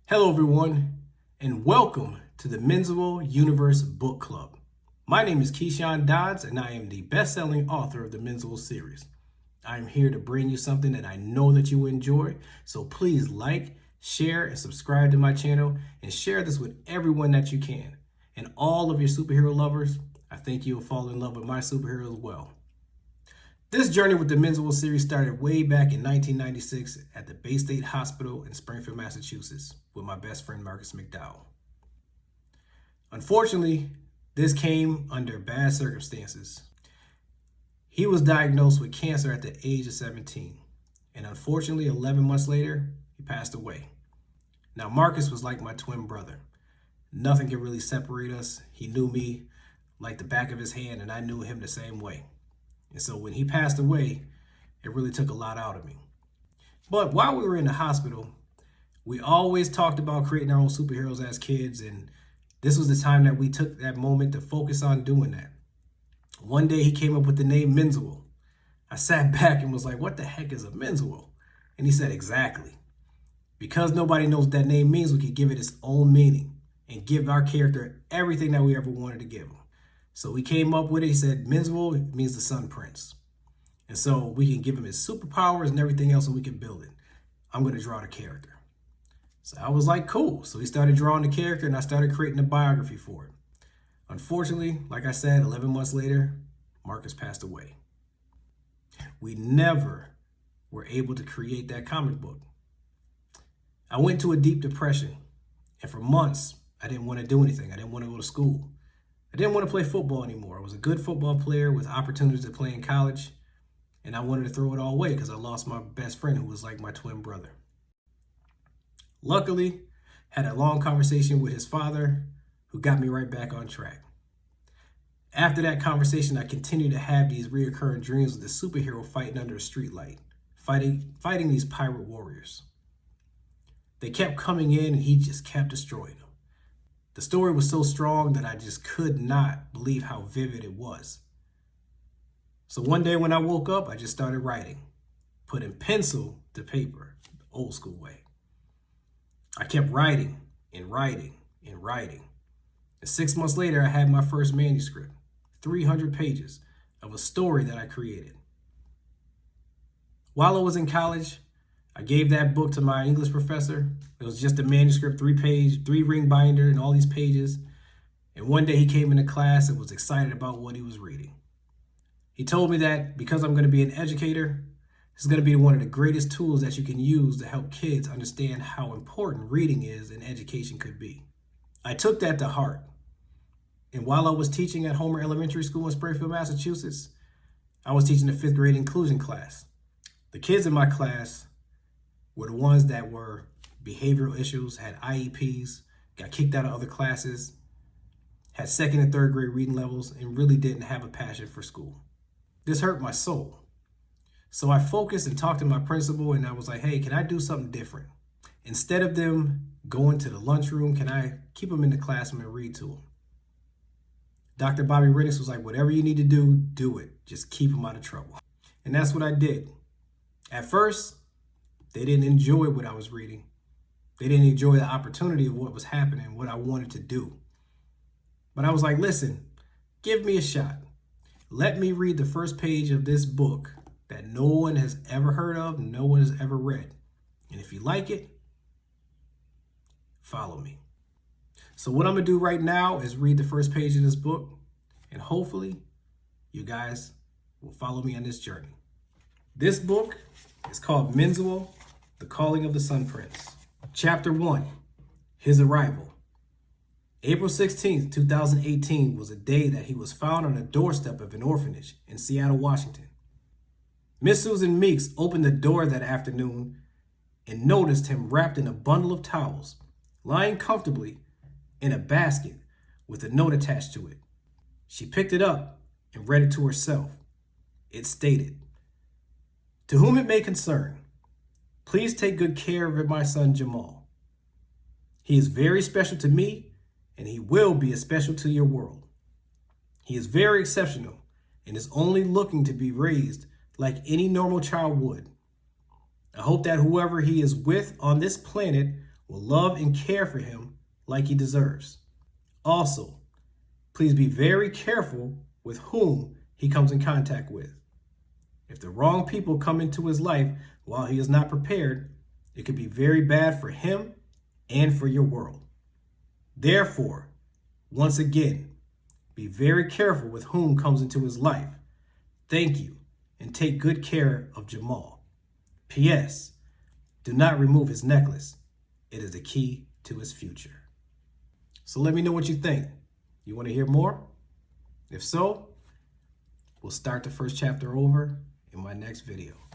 Hello everyone, and welcome to the Menzuo Universe Book Club. My name is Keyshawn Dodds, and I am the best-selling author of the Menzuo series. I am here to bring you something that I know that you enjoy, so please like, share, and subscribe to my channel, and share this with everyone that you can. And all of your superhero lovers, I think you'll fall in love with my superhero as well. This journey with the Menzuo series started way back in 1996 at the Bay State Hospital in Springfield, Massachusetts, with my best friend Marcus McDowell. Unfortunately, this came under bad circumstances. He was diagnosed with cancer at the age of 17, and unfortunately, 11 months later, he passed away. Now, Marcus was like my twin brother. Nothing could really separate us. He knew me like the back of his hand, and I knew him the same way. And so when he passed away, it really took a lot out of me. But while we were in the hospital, we always talked about creating our own superheroes as kids, and this was the time that we took that moment to focus on doing that. One day he came up with the name Menzuo. I sat back and was like, what the heck is a Menzuo? And he said, exactly. Because nobody knows what that name means, we could give it its own meaning and give our character everything that we ever wanted to give him. So we came up with it. He said, Menzuo means the Sun Prince. And so we can give him his superpowers and everything else, and we can build it. I'm going to draw the character. So I was like, cool. So he started drawing the character, and I started creating a biography for it. Unfortunately, like I said, 11 months later, Marcus passed away. We never were able to create that comic book. I went into a deep depression, and for months, I didn't want to do anything. I didn't want to go to school. I didn't want to play football anymore. I was a good football player with opportunities to play in college, and I wanted to throw it all away because I lost my best friend who was like my twin brother. Luckily, had a long conversation with his father who got me right back on track. After that conversation, I continued to have these reoccurring dreams of the superhero fighting under a streetlight, fighting these pirate warriors. They kept coming in, and he just kept destroying them. The story was so strong that I just could not believe how vivid it was. So one day when I woke up, I just started writing, putting pencil to paper, the old school way. I kept writing and writing and writing. And 6 months later, I had my first manuscript, 300 pages of a story that I created. While I was in college, I gave that book to my English professor. It was just a manuscript, 3-ring binder and all these pages. And one day he came into class and was excited about what he was reading. He told me that because I'm going to be an educator, this is going to be one of the greatest tools that you can use to help kids understand how important reading is and education could be. I took that to heart. And while I was teaching at Homer Elementary School in Springfield, Massachusetts, I was teaching the 5th grade inclusion class. The kids in my class were the ones that were behavioral issues, had IEPs, got kicked out of other classes, had 2nd and 3rd grade reading levels, and really didn't have a passion for school. This hurt my soul. So I focused and talked to my principal, and I was like, hey, can I do something different? Instead of them going to the lunchroom, can I keep them in the classroom and read to them? Dr. Bobby Riddick was like, whatever you need to do, do it. Just keep them out of trouble. And that's what I did. At first, they didn't enjoy what I was reading. They didn't enjoy the opportunity of what was happening, what I wanted to do. But I was like, listen, give me a shot. Let me read the first page of this book that no one has ever heard of, no one has ever read. And if you like it, follow me. So what I'm going to do right now is read the first page of this book, and hopefully you guys will follow me on this journey. This book is called Menzuo, The Calling of the Sun Prince. Chapter 1, His Arrival. April 16th, 2018 was a day that he was found on the doorstep of an orphanage in Seattle, Washington. Miss Susan Meeks opened the door that afternoon and noticed him wrapped in a bundle of towels, lying comfortably in a basket with a note attached to it. She picked it up and read it to herself. It stated, "To whom it may concern, please take good care of my son Jamal. He is very special to me, and he will be as special to your world. He is very exceptional and is only looking to be raised like any normal child would. I hope that whoever he is with on this planet will love and care for him like he deserves. Also, please be very careful with whom he comes in contact with. If the wrong people come into his life while he is not prepared, it could be very bad for him and for your world. Therefore, once again, be very careful with whom comes into his life. Thank you, and take good care of Jamal. P.S. Do not remove his necklace. It is the key to his future. So let me know what you think. You want to hear more? If so, we'll start the first chapter over in my next video.